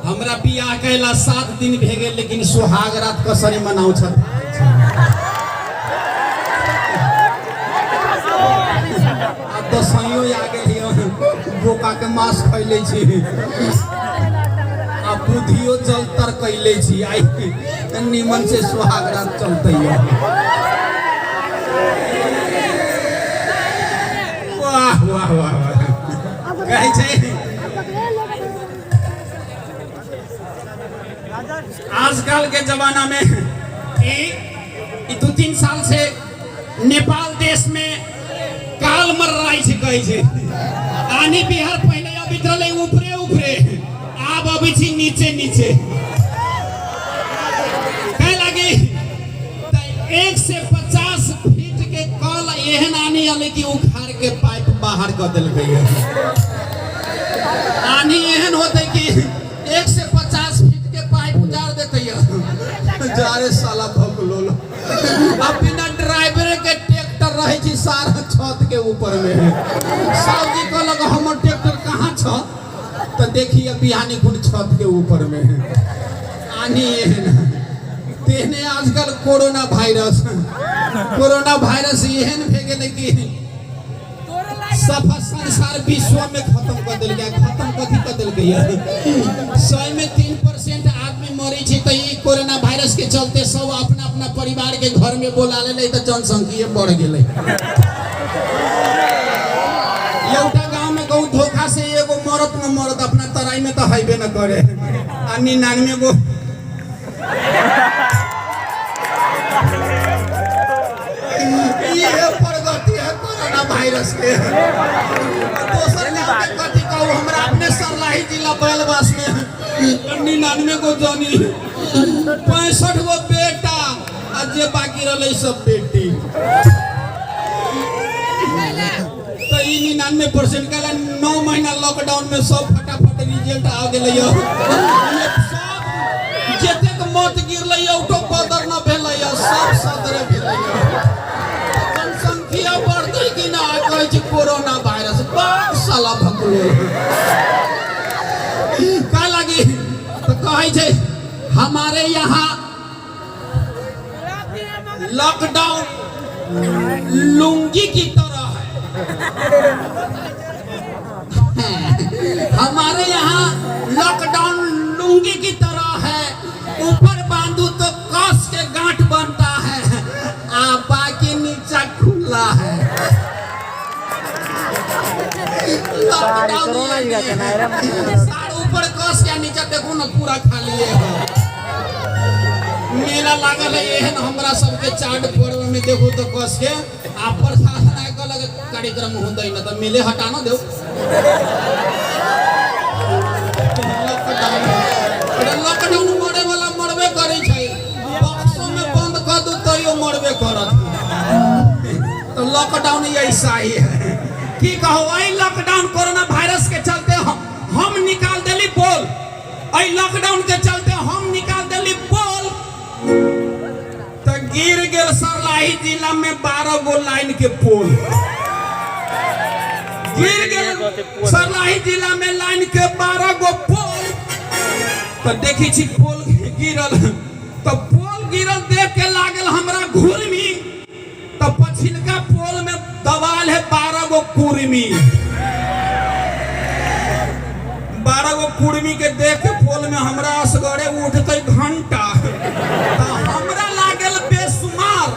हमरा बियाह कैला 7 दिन भे गेल लेकिन सुहाग रात कसरी मनाउ छ दसइयो आ गेल बोका के मांस खैले छी आ बुधियो जलतर कैले छी आई निमन से सुहाग रात चलते वाह वाह वाह कहै छै आजकल के जमाना में 2-3 साल से नेपाल देश में काल मर रही है कहे छे आनी बिहार पहले अभी चले ऊपरे ऊपरे अब अभी छी नीचे नीचे कहे लगी 1 से 50 फीट के कल एहन आनी आले कि उखाड़ के पाइप बाहर कर दिल गई आनी एहन होते कि 1 से 50 फीट के पाइप उजाड़ देते जारे साला भगलो अब बिना ड्राइवर के ट्रैक्टर रहे छी सारा छत के ऊपर में साउदी को लगा हमर ट्रैक्टर कहाँ छ तो देखिए बिहानी खुद छत के ऊपर में आनी तेने आजकल कोरोना वायरस एहन भे गेले कि सफा संसार विश्व में खत्म कर दिल गया खत्म कथी कर दिल गया 100 में 3% आदमी मरी छी तो ये कोरोना वायरस के चलते सब अपना अपना परिवार के घर में बोला ले तो जनसंख्या बढ़ गेले एउटा गांव में कहू धोखा से एगो मरत न मरत अपना तराई में तो हाईवे न करे आ 99 गो ये प्रगति है कोरोना वायरस के दोसर गांव के कथी कहू हमरा अपने सरलाही जिला बैलवास में 99 गो जनी 65 गो बेटा आ जे बाकी रहले सब बेटी तो 99% का 9 महीना लॉकडाउन में सब फटाफट रिजल्ट आ गेलै सब जतेक मत गिरलै औटो बदर न भेलै सब सदरे भेलै जनसंख्या बढ़तै कि ना कहै छै कोरोना वायरस बड़ साला भगलो का लगी तो कहै छै हमारे यहाँ लॉकडाउन लुंगी की तरह है हमारे यहाँ लॉकडाउन लुंगी की तरह है ऊपर बांधू तो कस के गांठ बनता है आ बाकी नीचा खुला है ऊपर कस के नीचा देखो ना पूरा खाली है मेला लागल है एहन हमरा सबके चाट पर्व में देखो तो कस के आ प्रशासन आके कार्यक्रम होता न तो मेले हटाना दो लॉकडाउन मरे वाला मरबे करे छै बक्सों में बंद कर दो तो यो मरबे करत तो लॉकडाउन ऐसा ही है की कहो आई लॉकडाउन कोरोना वायरस के चलते हम निकाल देली पोल आई लॉकडाउन के चलते हम निकाल देली पोल तो गिर गेल सरलाही जिला में 12 गो लाइन के पोल गिर गेल सरलाही जिला में लाइन के 12 गो पोल तो देखी छी पोल गिरल तो पोल गिरल देख के लागल हमरा घुरमी तो पछिलका पोल में दबाल है 12 गो कुर्मी 12 गो कुर्मी के देख के पोल में हमरा असगरे उठते घंटा तो हमरा लागल बेसुमार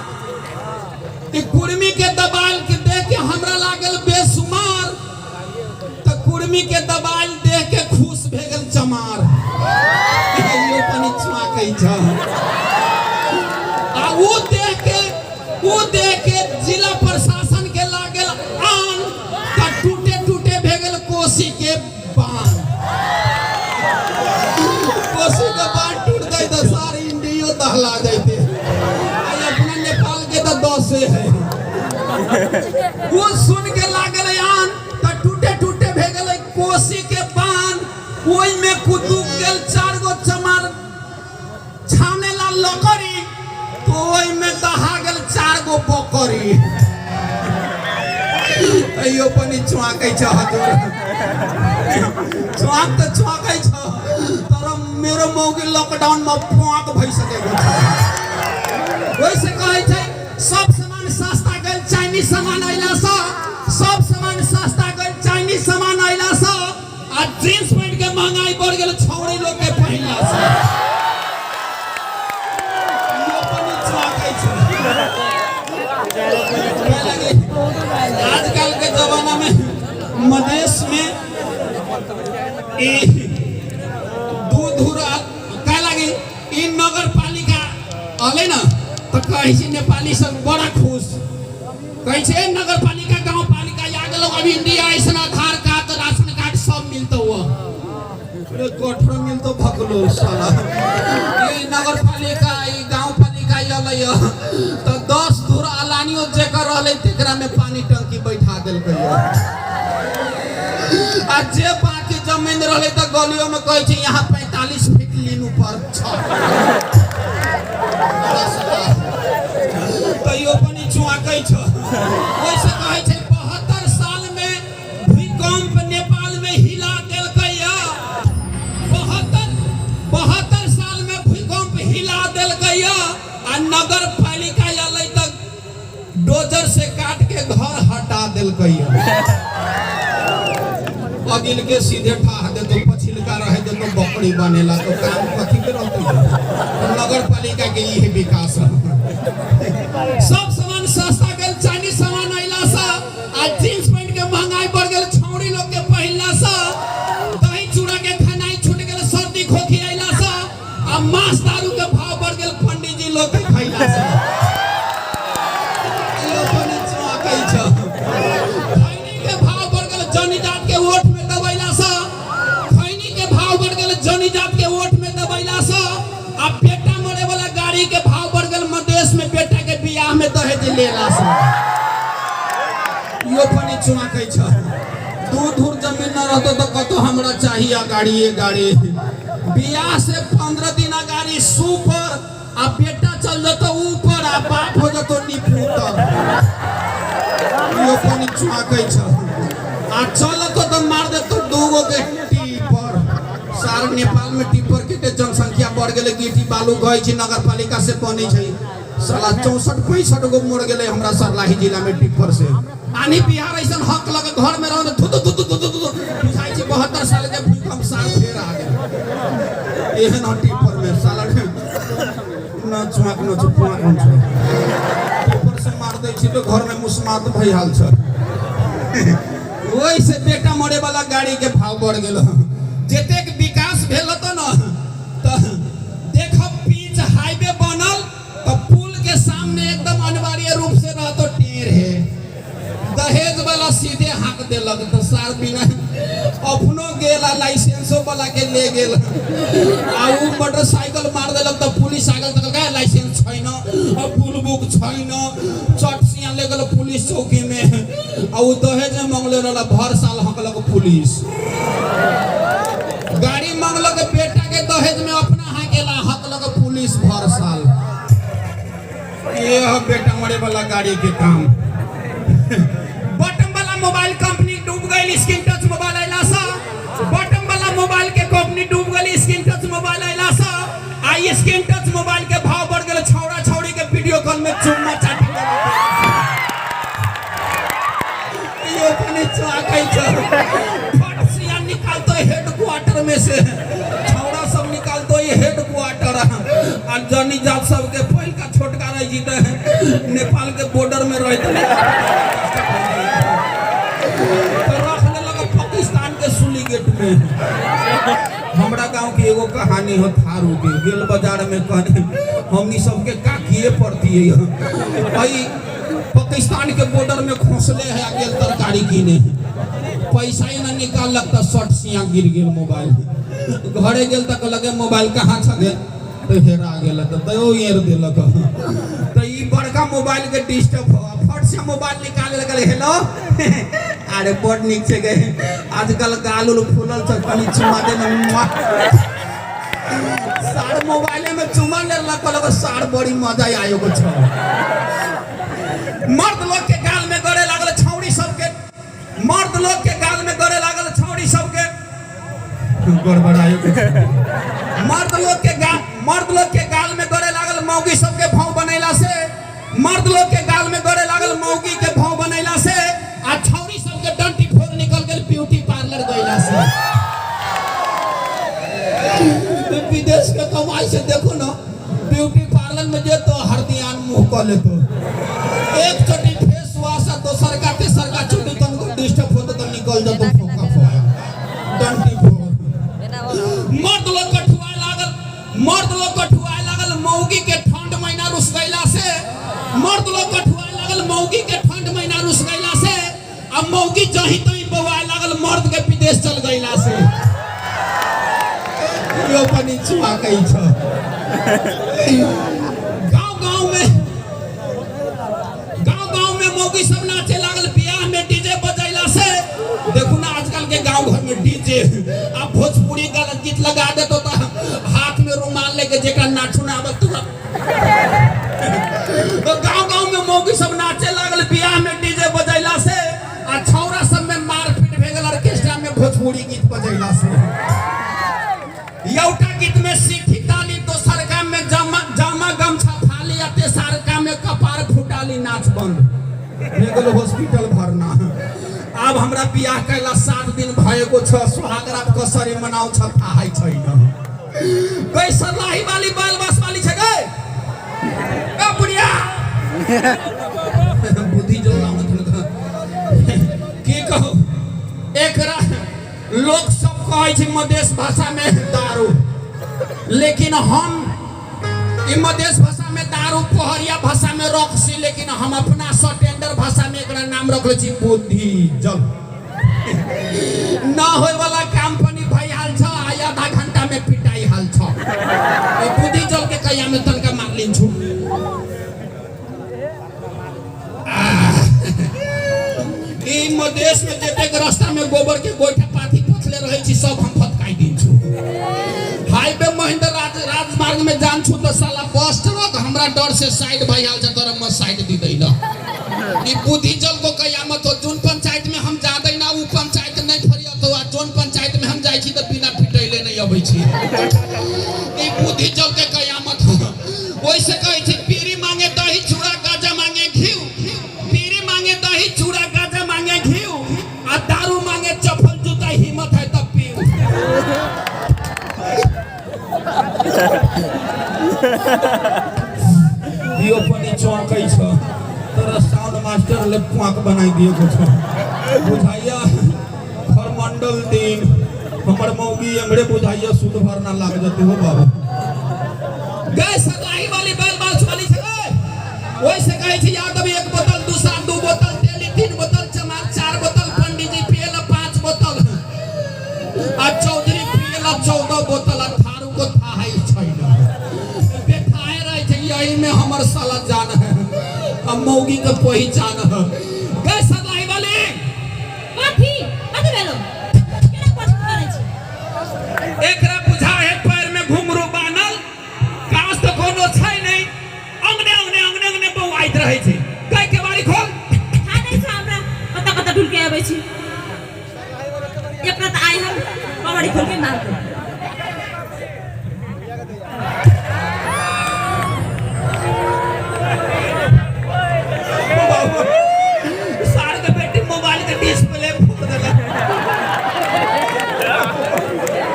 कुर्मी के दबाल के देख के हमरा लागल बेसुमार तो कुर्मी के दबाल देख के खुश भे गेल चमार यो पनी चमाकै छ आ वो देख के जिला प्रशासन के लागल आन का टूटे टूटे भे गेल कोसी के बांध कोसी के बांध टूट गई तो सारी इंडियो दहला जाते अपना नेपाल के तो 10 है वो सुन के लागल आन तो टूटे टूटे भे गेल कोसी के बांध ओई में कुतुक गेल 4 गो चमार छाने ला लकड़ी तो ओई में दहा गेल 4 गो बकरी तैयो पनि चुवाकै छ हजुर चुवाक त चुवाकै छ तर मेरो मौगी लकडाउनमा पुवाक भइसकेको छ वैसे कहै छै सब सामान सस्ता गइल चाइनीज सामान आइला छ सब सामान सस्ता गइल चाइनीज सामान आइला छ आ जींस पैंट के महंगाई बढ़ गेल छौड़ी लोग के पहिनला छ यो पनि चुवाकै छ आजकल के जमाना में मदेश में दूर का लगी इन नगर पालिका अले न तो कहीं से नेपाली सब बड़ा खुश कहीं से नगर पालिका गांव पालिका याद लोग अभी इंडिया ऐसा आधार कार्ड राशन कार्ड सब मिलता हुआ कोठरो मिलता भगलो साला ये नगर पालिका ये गांव पालिका ये तो 10 दूर अलानियो जेकर रहले तेकरा में पानी टंकी बैठा देल गया आ जे बाकी जमीन रहले त गलियों में कहै छै यहाँ 45 फीट लीन ऊपर छ तैयो पनि चुवाकै छ वैसे कहै छै 72 साल में भूकंप नेपाल में हिला देलकै या 72 साल में भूकंप हिला देलकै या आ नगर पालिका अलै त डोजर से काट के घर हटा देलकै या अगिल के सीधे ठाह दे तो पछिलका रहे दे तो बकरी बनेला तो काम कथी के रहते नगर पालिका के यही विकास है सब सामान सस्ता गल चाइनीज सामान आइला सा आ जींस पैंट के महंगाई बढ़ गेल छौड़ी लोग के पहिनला सा दही चूड़ा के खानाई छूट गेल सर्दी खोखी आइला सा आ मांस दारू के भाव बढ़ गेल पंडित जी लोग के खइला सा यो पनि चुवाकै छ खैनी के भाव बढ़ गेल जनी जात के वोट में दबैला सा खैनी के भाव बढ़ गेल जनी जात के वोट में दबैला सा आ बेटा मरे वाला गाड़ी के भाव बढ़ गेल मदेश में बेटा के बियाह में दहेज लेला सा यो पनि चुवाकै छ दूर जमीन न रहतो तो कतो हमरा चाहिए गाड़ी बियाह से 15 दिन गाड़ी सुपर आ बेटा चल जतो ऊपर आ बाप हो जतो निपुतर यो पनि चुवाकै छ आ चलतो तो मार देतो दूगो के टीपर सारा नेपाल में टीपर के जनसंख्या बढ़ गेले गिट्टी बालू गई छी नगर पालिका से बनै छै साला 64-65 गो मोड़ गेले हमरा सरलाही जिला में टीपर से आनी बिहार ऐसा हक लगे घर में रहो धु बुझाई छै 72 साल के भूकंप साल फेर आ गेल एहन टीपर में साला न चुमाक न चुपा कोन छै टीपर से मार दै छी तो घर में मुस्मात भई हाल छ ओइ से बेटा मरे वाला गाड़ी के भाव बढ़ गेल जतेक विकास भेल त न त देख बीच हाईवे बनल तो पुल के सामने एकदम अनिवार्य रूप से रहतो टेर है दहेज वाला सीधे हाक देलक तो सार बिना अपनो गेल लाइसेंसो वाला के ले गेल आ उ मोटरसाइकिल मार देलक तो पुलिस आ गेल त का लाइसेंस छैन और पुल बुक छैन चटसिया ले गेल पुलिस चौकी में आ उ दहेज मांगले रहला भर साल हकलक पुलिस गाड़ी मांगलक बेटा के दहेज में अपना हाकेला हकलक पुलिस भर साल ये बेटा मरे वाला गाड़ी के काम बटन वाला मोबाइल कंपनी डूब गई स्क्रीन टच मोबाइल आइला सा बटन वाला मोबाइल के कंपनी डूब गई स्क्रीन टच मोबाइल आइला सा आ स्क्रीन टच मोबाइल के भाव बढ़ गेल छौड़ा छौड़ी के वीडियो कॉल में चुम्मा चाटी ये पनि चुवाकै छ फट सिया निकालतो हेडक्वार्टर में से छौड़ा सब निकालतो ये हेडक्वार्टर आ जनी जात सब के पहिल का छोटका रह जी नेपाल के बॉर्डर में रहते तो रख लेलक पाकिस्तान के सुली गेट में हमरा गांव की एगो कहानी हो थारू के गेल बाजार में कहने हमनी सबके का किए पड़ती है भाई पाकिस्तान के बॉर्डर में खोसले है गेल तरकारी कीने पैसा ही ना निकाल लगता शर्ट सिया गिर गेल मोबाइल घरे गेल तक लगे मोबाइल कहाँ छ गेल तो हेरा गेल तो येर देलक तो ई बड़का मोबाइल के डिस्टर्ब हो फट से मोबाइल निकाल लगल हेलो अरे बड़ निक छे गए आजकल गाल उल फूलल छ कनी चुमा दे न सार मोबाइल में चुमा लेला कहलक सार बड़ी मजा आयो को छ मर्द लोग के गाल में गड़े लागल छौड़ी सब के गड़बड़ायो मर्द लोग के गाल में गड़े लागल मौगी सबके भाव बनैला से, मर्द लोग के गाल में गड़े लागल मौगी के भाव बनैला से, आ छौरी सबके डंटी फोड़ निकल गेल ब्यूटी पार्लर गइला से। विदेश के कमाई से देखो ना, ब्यूटी पार्लर में जे तो हरदियान मुंह कर ले तो एक चोटी फेस वॉश आ दोसर का तेसर का चोटी तनको डिस्टर्ब होते तो निकल जातो फोका फोया डंटी फोड़। मर्द लोग कठुआए लागल मौगी के ठंड महीना रुस गइला से, मर्द लोग कठुआए लागल मौगी के ठंड महीना रुस गइला से, अब मौगी जहीं तहीं बवाए लागल मर्द के विदेश चल गइला से। यो पनि छुआ कही छ। गांव में मौगी सब नाचे लागल बियाह में डीजे बजैला से। देखो ना आजकल के गांव घर में डीजे, अब भोजपुरी गलत गीत लगा दे तो हाथ में रुमाल लेके जेका नाचू ना आवत तो गांव में मौगी सब नाचे लागल बियाह में डीजे बजैला से, आ छौरा सब में मारपीट भे गेल ऑर्केस्ट्रा में भोजपुरी गीत बजैला से। यौटा गीत में सीखी ताली तो सरका में जामा गमछा फाली आ तेसरका में कपार फुटाली नाच बंद हॉस्पिटल भरना। अब हमरा बियाह कैला 7 दिन भएको छ, सुहागरात कसरी मनाउ छ थाहै छैन। कैसा लाही वाली बाल बास वाली छ गए ए बुढ़िया बुद्धि जो लामत की कहो। एकरा लोग सब कहै छै मधेश भाषा में दारू, लेकिन हम ई मधेश भाषा में दारू, पहरिया भाषा में रक्सी, लेकिन हम अपना सटेंडर भाषा में एकरा नाम रखले छी बुद्धि जल। ना होय वाला काम पनि भई हाल छ, आधा घंटा में पिटाई हाल छ। बुद्धि जल के कहिया में तनका मार लिन छु। ई मधेश में जतेक रास्ता में गोबर के गोइठा पाथी पथले रहै छी सब हम फटकाई दिन छु। हाईवे महेंद्र राजमार्ग में जान छु तो साला बस ट्रक हमरा डर से साइड भई हाल छ, तोरा मत साइड दी दैला। ई बुद्धि जल को कयामत हो। जोन पंचायत में हम जा दै ना उ पंचायत नहीं फरिया तो, आ जोन पंचायत में हम जाई छी त बिना पिटैले नहीं अबै छी। ई बुद्धि जल के कयामत हो। ओइ से कहै छी पीरी मांगे दही चूड़ा गाजा मांगे घी, पीरी मांगे दही चूड़ा गाजा मांगे घी, आ दारू मांगे चप्पल जूता, हिम्मत है तब पीऊ। यो पनि चौकै छ, तर साउंड मास्टर ले पाक बनाई दिए कुछ बुझाइया। खरमंडल दिन हमर मौगी अंगड़े बुझाइया सूद भरना लाग जते हो बाबू। गए सगाई वाली बैल बाल वाली से ओइ से कहै छी यादव 1 बोतल, दूसरा 2 बोतल, तेली 3 बोतल, चमार 4 बोतल, पंडित जी पिएला 5 बोतल, आ चौधरी पिएला 14 बोतल, आ थारू को थाहै छैन। बेखाए रहे छै, यही में हमर साला जान है, अब मौगी के पहचान है। गए सगाई वाली कथी भेलो केना प्रश्न करै छी। एकरा बुझा है पैर में घुंघरू बानल, कास तो कोनो छै नहीं, अंगने बौआइत रहे छै। कई के बारी खोल खा नै छ हमरा कता ढुल के आबै छी। एकरा त आइ हम कबाड़ी खोल के मार दे। सार के बेटी मोबाइल के डिस्प्ले फोड़ देला।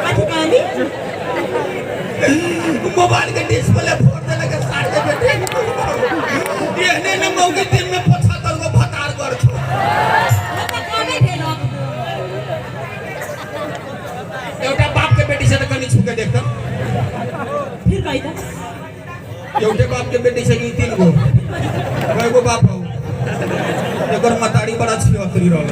कथी कहली? मोबाइल के डिस्प्ले फोड़ देला के सार के बेटी। एहने न मौगी दिन में 75 गो भतार कर छो। मत कमे भेलो। एउटा बाप के बेटी से त कनी छुके देख त। फिर कहि त एउटे बाप के बेटी से की 3 गो कय गो बाप हो। एकर मतारी बड़ा छियतरी रहल।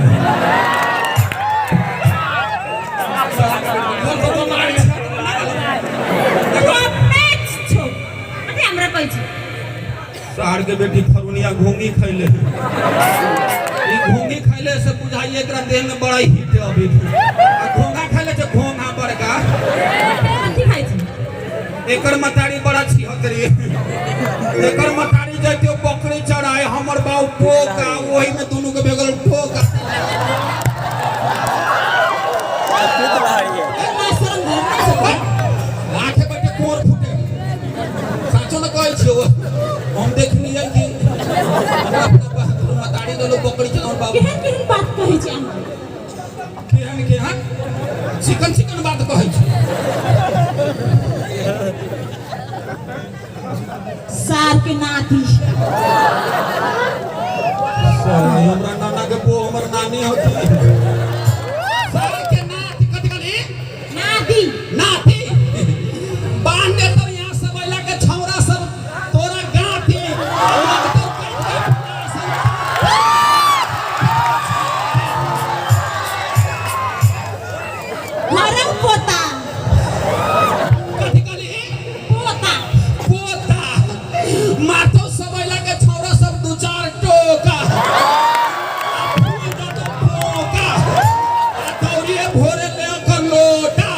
सार के बेटी फरुनिया घोंगी खैले, ई घोंगी खैले से बुझाइए एकरा देह में बड़ा हिट अभी। घोंगा खैले से घोंगा बड़का कथी खाइ छी। एकर मतारी बड़ा छिहतरी, एकर मतारी जइते बकरी चढ़ाए हमर बाऊ पोका, वही में दोनों के बेगल पोका। शर्म बकरी चलाओ बाबू केहन केहन बात कहै छी अहाँ केहन चिकन बात कहै छी सार के नाती हमरा नाना के बो हमर नानी होती सारे के नाती कथि कहली नाती बांध दे तो यहाँ सब अइला के छौरा सब तोरा गाथी हरम पोता कथि कहली पोता मातो सब अइला के छौरा सब दू चार टोका भोरे ले कर लोटा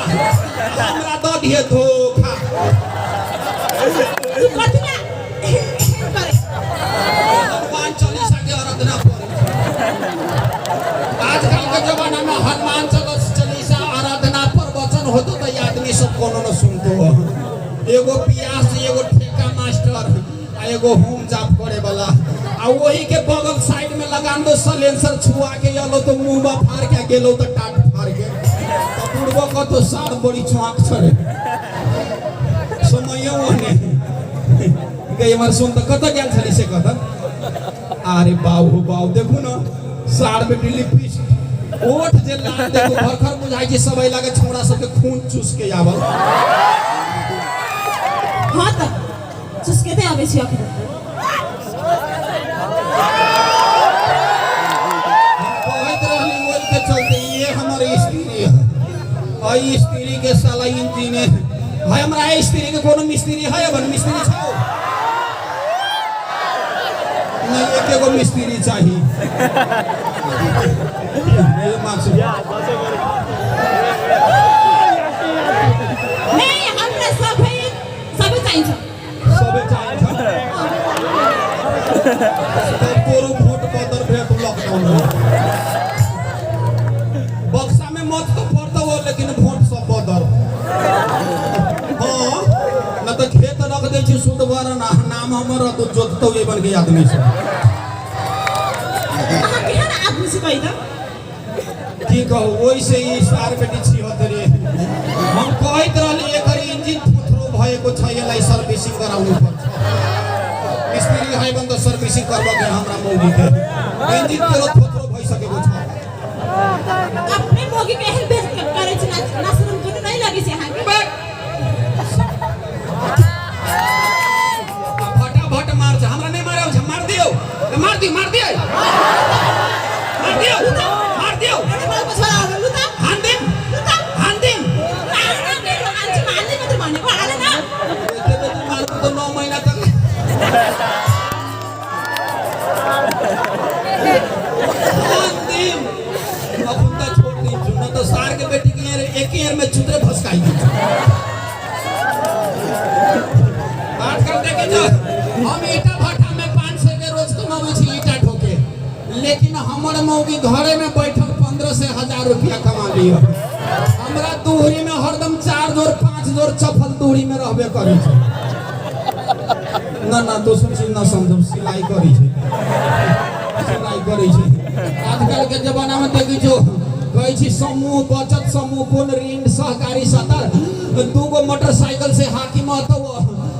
हमरा द दिए धोखा तू कथि ना करे हनुमान चालीसा के आराधना पड़े आजकल के जमाना में हनुमान चालीसा आराधना प्रवचन होतो तो आदमी सब कोनो न सुनतो एगो पियास एगो ठेका मास्टर आ एगो होम जाप करे वाला आ वही के बगल साइड में लगान दो सलेंसर छुआ के आलो तो मुंह फाड़ के गेलो तो टाट फाड़ के पूर्व को तो सार बड़ी छाक छड़े समय ओने गई हमार सुन तो कत गेल छली से कत अरे बाऊ देखू ना सार बेटी लिपिस ओठ जे लाल देखो भरखर बुझाई जे सब लागे छोरा सब के खून चूस के आवल हां त चुसके दे आवे छी अखन स्त्री के साला इंजन है हमरा स्त्री के कोनो मिस्त्री है बन मिस्त्री छौ नहीं एक एगो मिस्त्री चाहिए ये माक्स नहीं हमरा सब चाहिए तोरो वोट पदर भेट लॉकडाउन बक्सा में मत तो पड़ता हो लेकिन वोट सब बदर हाँ न तो खेत रख दे छी शुद्ध बर नाम हमर तो जोततो ये बन के आदमी से अहाँ केहन आदमी से कहि द की कहू ओइ से ई सार बेटी छी हतरे हम कहैत रहली एकर इंजन थोथरो भए को छैलाई सर्विसिंग कराउनु पर्छ मिस्त्री है बंद सर्विसिंग करबा के हमरा मौगी के इंजन केरो थोथरो भइ सकेको छ अपने मोगी के हेल्प करे छी ना शर्म कोनो नहीं लगे छै अहाँ के फटाफट मार छ हमरा नहीं मारब छ मार दियो मार दियो मार दियो अरे बाल बसवा लुता हान दिन आने मत माने को आले ना मार तो 9 महीना तक तो सार के बेटी के एक ही में चुतरे फसकाई दी आजकल देखे जो हम ईटा भट्टा में 500 के रोज कमावे छी ईटा ठोके लेकिन हमर मौगी घरे में बैठल 15 से 1000 रुपया कमा लियो हमरा दूरी में हरदम 4 जोर 5 जोर चप्पल दूरी में रहबे करै छै ना दोसर चीज ना समझब सिलाई करै छै आजकल के जमाना में देखी जो कहै छी समूह बचत समूह कोन ऋण सहकारी सतर दूगो मोटरसाइकिल से हाकिम अतौ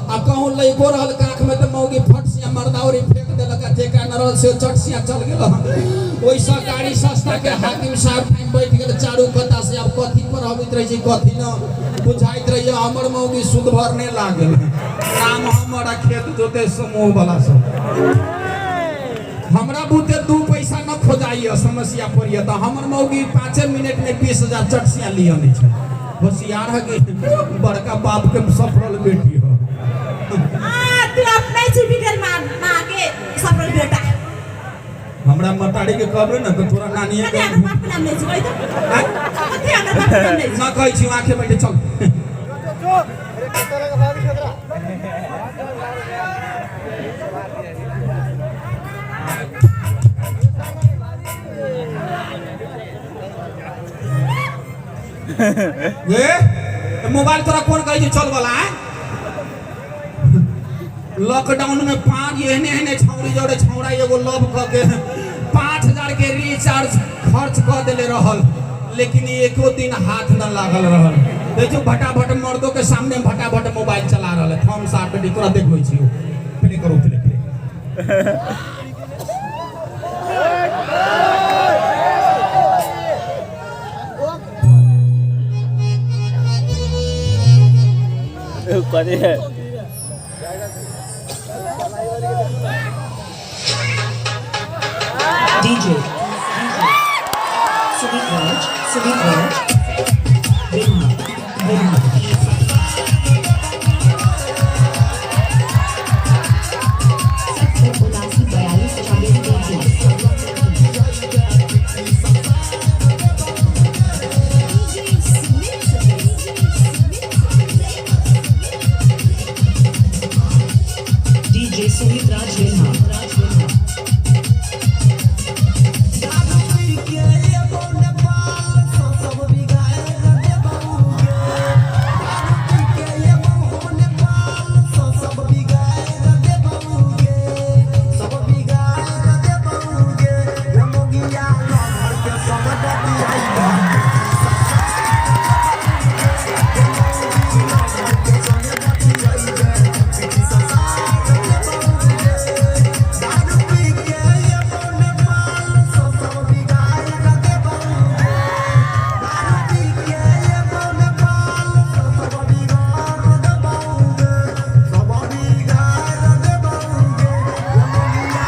आ कहूं लइको रहल काख में त मौगी फट से मर्दावरी फेंक देलक ठेका नरल से चट से चल गेल ओइ सहकारी संस्था के हाकिम साहब टाइम बैठ गेल चारू कता से अब कथी पर अबित रही छै कथी न बुझाइत रही हमर मौगी सुध भरने लागल नाम हमरा खेत जोते समूह वाला सब हमरा बुते 2 पैसा न खोजाइए समस्या पड़िए तो हमर मौगी 5 मिनट में 20,000 चटसिया लिया नहीं है होशियार है कि बड़का बाप के सफल बेटी हो तू अपने छुपीकर मां के सफल बेटा हमरा मताड़ी के कहबे न तो तोरा नानी के बाप के नाम ले छै तो कथि हमरा बाप के नाम ले ना कहै छी आंखे बैठे चल ये मोबाइल तोरा कौन कहे चल वाला है लॉकडाउन में 5 एहने छौरी जोड़े छौरा एगो लव क के 5 के रिचार्ज खर्च कर दिले रहल, लेकिन एको दिन हाथ न लागल रहल। देखियो भटाभट मर्दों के सामने भटाभट मोबाइल चला रहल है। थम साथ पे तोरा देखबै छियो, प्ले करो प्ले करे है DJ Sweet Raj Vinod